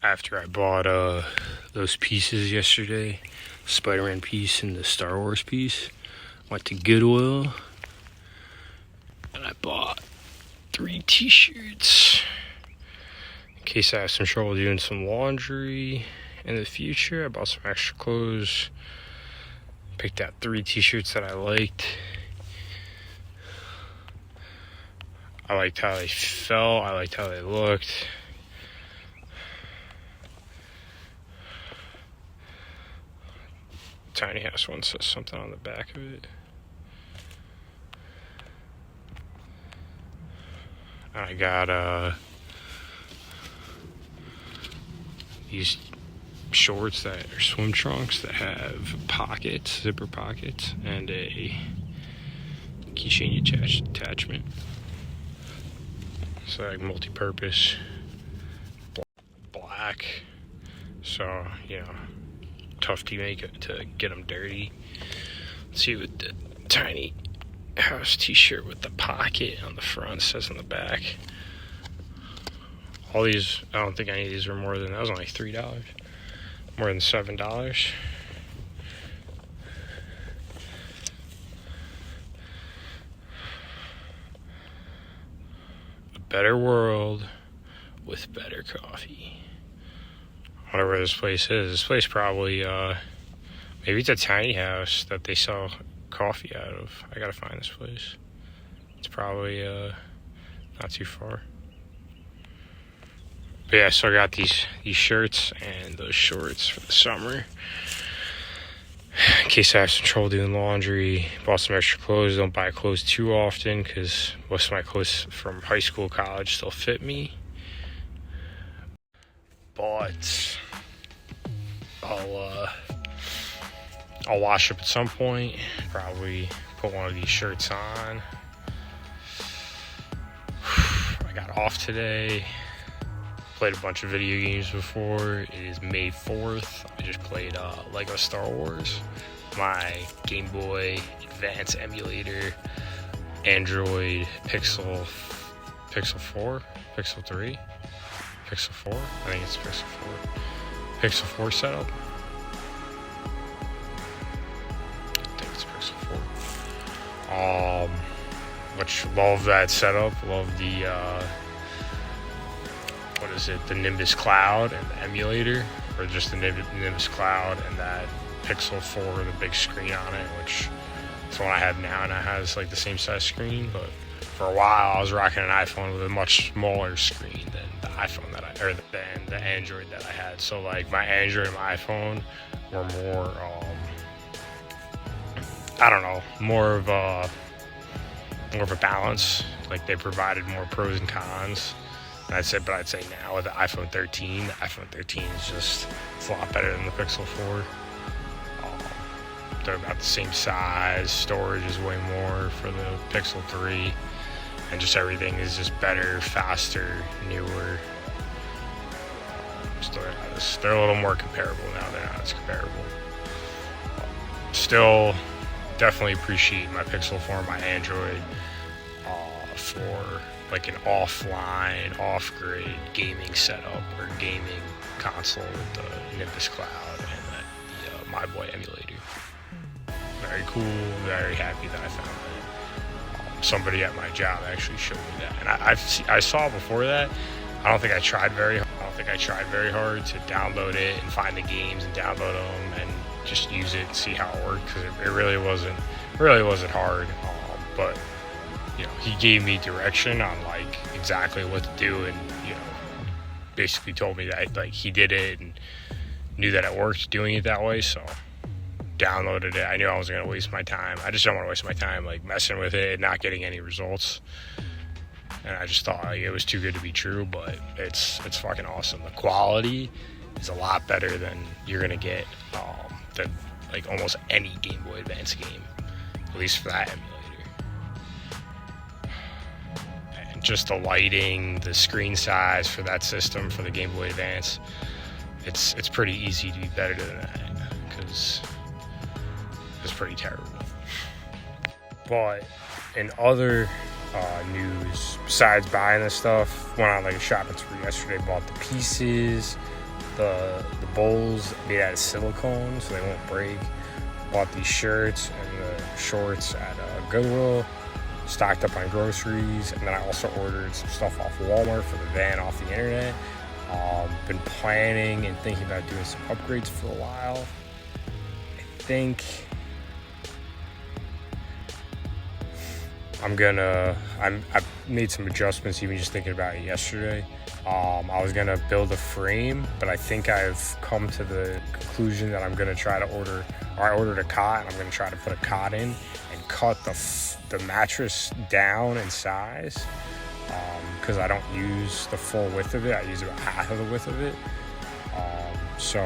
after I bought those pieces yesterday, Spider-Man piece and the Star Wars piece, went to GoodWill and I bought 3 t-shirts in case I have some trouble doing some laundry in the future. I bought some extra clothes, picked out 3 t-shirts that I liked. I liked how they felt, I liked how they looked. Tiny House one says something on the back of it. I got these shorts that are swim trunks that have pockets, zipper pockets, and a keychain attachment. So like multi-purpose, black. So tough to make it to get them dirty. Let's see what the Tiny House t-shirt with the pocket on the front says on the back. All these, I don't think any of these were more than, that was only $3, more than $7. A better world with better coffee. I wonder where this place is. This place probably, maybe it's a tiny house that they sell coffee out of. I gotta find this place. It's probably not too far. But yeah, so I got these shirts and those shorts for the summer. In case I have some trouble doing laundry. Bought some extra clothes. Don't buy clothes too often because most of my clothes from high school, college still fit me. But I'll wash up at some point. Probably put one of these shirts on. I got off today. Played a bunch of video games before. It is May 4th. I just played Lego Star Wars. My Game Boy Advance emulator, Android Pixel 4, Pixel 3, Pixel 4. I think it's Pixel 4. Pixel 4 setup. I think it's Pixel 4. Which love that setup. Love the what is it? The Nimbus Cloud and the emulator, or just the Nimbus Cloud and that Pixel 4, the big screen on it, which is the one I have now, and it has like the same size screen. But for a while, I was rocking an iPhone with a much smaller screen than the iPhone than the Android that I had. So like my Android and my iPhone were more, I don't know, more of a balance. Like they provided more pros and cons. And I'd say now with the iPhone 13 is just, it's a lot better than the Pixel 4. They're about the same size. Storage is way more for the Pixel 3. And just everything is just better, faster, newer. They're a little more comparable now. They're not as comparable. Still, definitely appreciate my Pixel 4 and my Android for like an offline, off-grid gaming setup or gaming console with the Nimbus Cloud and the My Boy emulator. Very cool, very happy that I found that. Somebody at my job actually showed me that, and I saw before that. I don't think I tried very hard to download it and find the games and download them and just use it and see how it worked, because it really wasn't hard. But he gave me direction on like exactly what to do, and basically told me that like he did it and knew that it worked doing it that way. So downloaded it. I knew I wasn't gonna waste my time. I just don't want to waste my time like messing with it and not getting any results. And I just thought like, it was too good to be true, but it's fucking awesome. The quality is a lot better than you're gonna get than like almost any Game Boy Advance game, at least for that emulator. And just the lighting, the screen size for that system for the Game Boy Advance, it's pretty easy to be better than that, because it's pretty terrible. But in other news, besides buying this stuff, went on like a shopping spree yesterday, bought the pieces, the bowls made out of silicone so they won't break. Bought these shirts and the shorts at GoodWill, stocked up on groceries, and then I also ordered some stuff off Walmart for the van off the internet. Been planning and thinking about doing some upgrades for a while. I think I've made some adjustments even just thinking about it yesterday. I was gonna build a frame, but I think I've come to the conclusion that I'm gonna try to I ordered a cot, and I'm gonna try to put a cot in and cut the mattress down in size, because I don't use the full width of it. I use about half of the width of it. So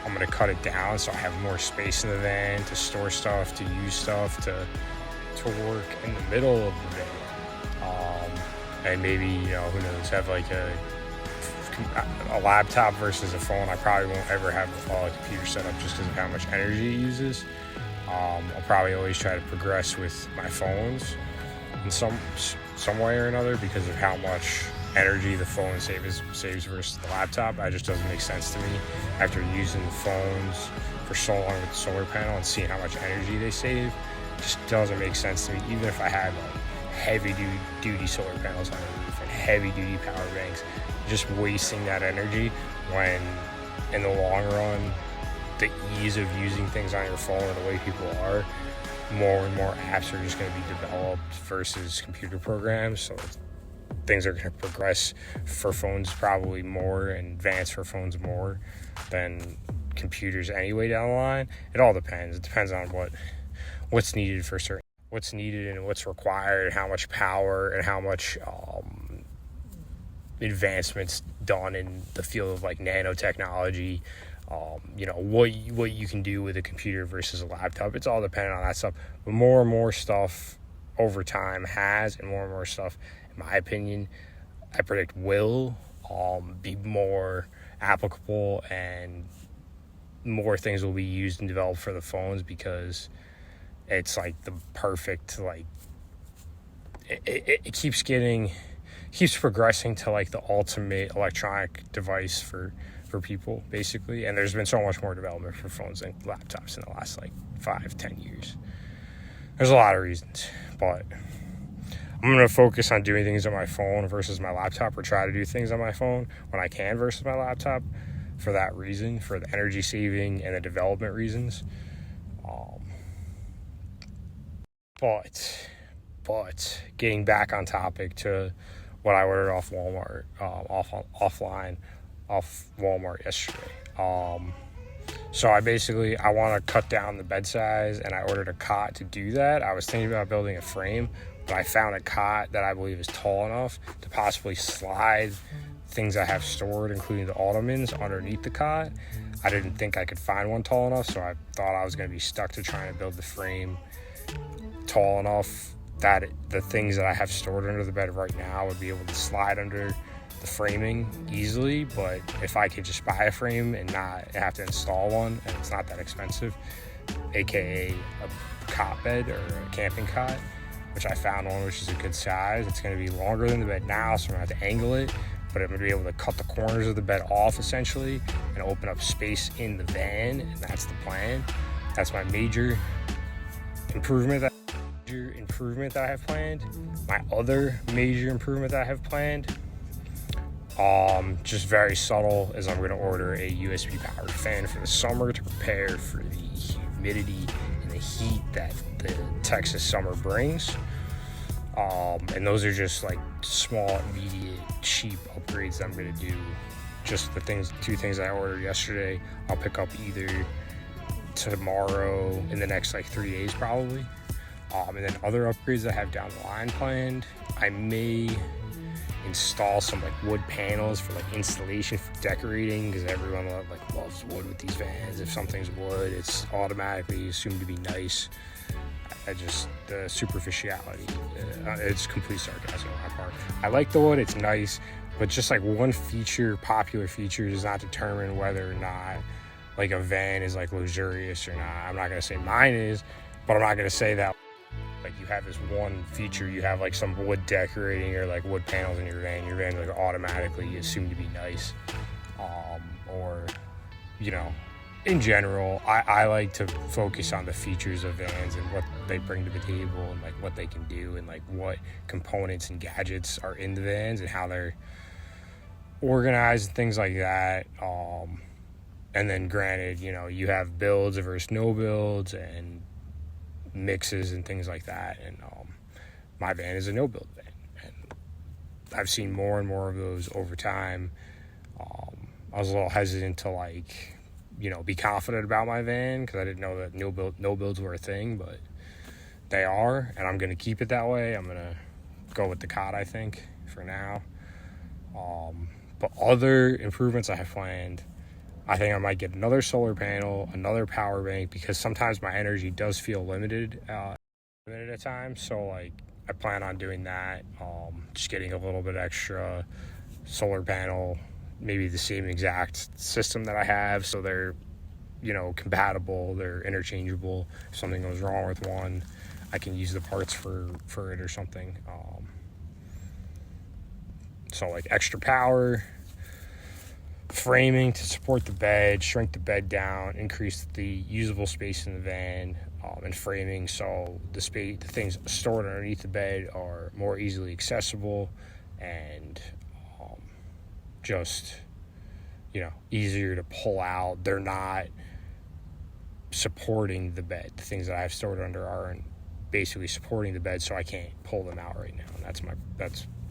I'm gonna cut it down so I have more space in the van to store stuff, to use stuff, to work in the middle of the van. And maybe, who knows, have like a laptop versus a phone. I probably won't ever have a computer set up just because of how much energy it uses. I'll probably always try to progress with my phones in some way or another because of how much energy the phone saves versus the laptop. It just doesn't make sense to me after using the phones for so long with the solar panel and seeing how much energy they save. It just doesn't make sense to me, even if I had heavy duty solar panels on the roof and heavy duty power banks, just wasting that energy when in the long run the ease of using things on your phone and the way people are, more and more apps are just going to be developed versus computer programs. So things are going to progress for phones probably more and advance for phones more than computers anyway down the line. It all depends. It depends on what's needed for certain, what's needed and what's required, and how much power and how much advancements done in the field of like nanotechnology. What you can do with a computer versus a laptop. It's all dependent on that stuff. But more and more stuff over time has, and more stuff, in my opinion, I predict will be more applicable, and more things will be used and developed for the phones because it's like the perfect, like it keeps progressing to like the ultimate electronic device for people, basically. And there's been so much more development for phones and laptops in the last like 5-10 years. There's a lot of reasons, but I'm going to focus on doing things on my phone versus my laptop, or try to do things on my phone when I can versus my laptop, for that reason, for the energy saving and the development reasons. But getting back on topic to what I ordered off Walmart, off Walmart yesterday. So I want to cut down the bed size, and I ordered a cot to do that. I was thinking about building a frame, but I found a cot that I believe is tall enough to possibly slide things I have stored, including the ottomans, underneath the cot. I didn't think I could find one tall enough, so I thought I was going to be stuck to trying to build the frame tall enough that the things that I have stored under the bed right now would be able to slide under the framing easily. But if I could just buy a frame and not have to install one, and it's not that expensive, aka a cot bed or a camping cot, which I found one which is a good size. It's going to be longer than the bed now, so I'm going to have to angle it, but I'm going to be able to cut the corners of the bed off essentially and open up space in the van, and that's the plan. That's my major improvement that I have planned. My other major improvement that I have planned, just very subtle, is I'm going to order a USB powered fan for the summer to prepare for the humidity and the heat that the Texas summer brings. And those are just like small, immediate, cheap upgrades that I'm going to do. Just the two things I ordered yesterday, I'll pick up either tomorrow, in the next like 3 days probably. And then other upgrades I have down the line planned, I may install some like wood panels for like installation for decorating, because everyone loves wood with these vans. If something's wood, it's automatically assumed to be nice. The superficiality, it's complete sarcasm on my part. I like the wood, it's nice, but just like one popular feature does not determine whether or not like a van is like luxurious or not. I'm not going to say mine is, but I'm not going to say that like you have this one feature, you have like some wood decorating or like wood panels in your van is like automatically assumed to be nice. or, you know, in general, I like to focus on the features of vans and what they bring to the table and like what they can do and like what components and gadgets are in the vans and how they're organized and things like that. And then granted, you know, you have builds versus no builds and mixes and things like that. And my van is a no build van. And I've seen more and more of those over time. I was a little hesitant to like, you know, be confident about my van because I didn't know that no builds were a thing, but they are, and I'm going to keep it that way. I'm going to go with the cot, I think, for now. But other improvements I have planned, I think I might get another solar panel, another power bank, because sometimes my energy does feel limited at times. So like I plan on doing that, just getting a little bit extra solar panel, maybe the same exact system that I have, so they're, you know, compatible, they're interchangeable. If something goes wrong with one, I can use the parts for it or something. So like extra power, framing to support the bed, shrink the bed down, increase the usable space in the van, and framing so the things stored underneath the bed are more easily accessible and just, you know, easier to pull out. They're not supporting the bed. The things that I have stored under aren't basically supporting the bed, so I can't pull them out right now. And that's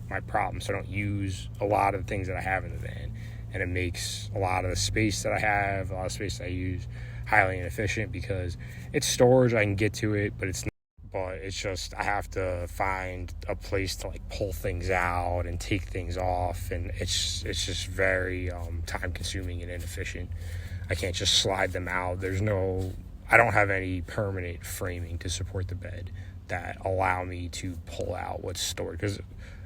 my problem. So I don't use a lot of the things that I have in the van, and it makes a lot of the space that I have, a lot of space that I use, highly inefficient because it's storage. I can get to it, but it's just I have to find a place to like pull things out and take things off, and it's just very time consuming and inefficient. I can't just slide them out. I don't have any permanent framing to support the bed that allow me to pull out what's stored, because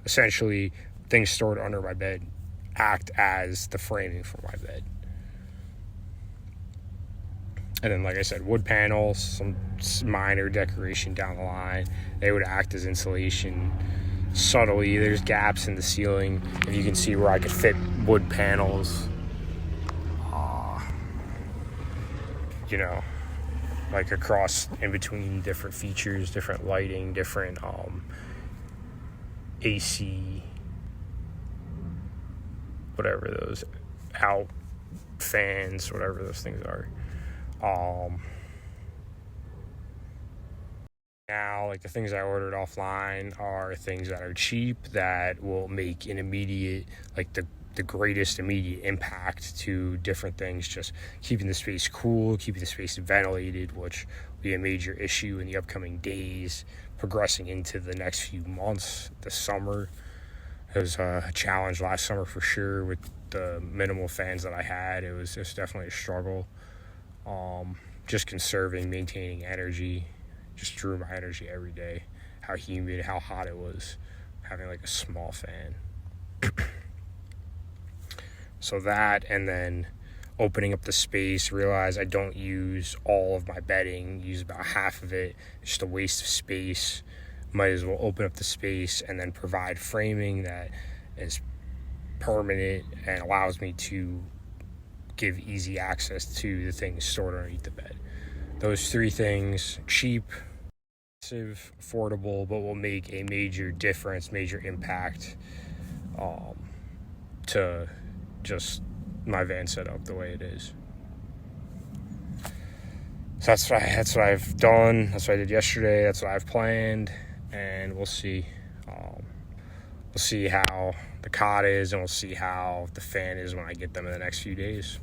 essentially things stored under my bed act as the framing for my bed. And then, like I said, wood panels, some minor decoration down the line, they would act as insulation subtly. There's gaps in the ceiling. If you can see where I could fit wood panels, you know, like across in between different features, different lighting, different AC, whatever those out fans, whatever those things are. Now, like the things I ordered offline are things that are cheap that will make an immediate, like the greatest immediate impact to different things, just keeping the space cool, keeping the space ventilated, which will be a major issue in the upcoming days, progressing into the next few months. The summer, it was a challenge last summer for sure with the minimal fans that I had. It was definitely a struggle. Just conserving, maintaining energy, just drew my energy every day. How humid, how hot it was, having like a small fan. So that, and then opening up the space, realize I don't use all of my bedding, use about half of it, it's just a waste of space. Might as well open up the space and then provide framing that is permanent and allows me to give easy access to the things stored underneath the bed. Those three things: cheap, affordable, but will make a major difference, major impact to just my van setup the way it is. So that's what I've done. That's what I did yesterday. That's what I've planned, and we'll see. We'll see how the cot is, and we'll see how the fan is when I get them in the next few days.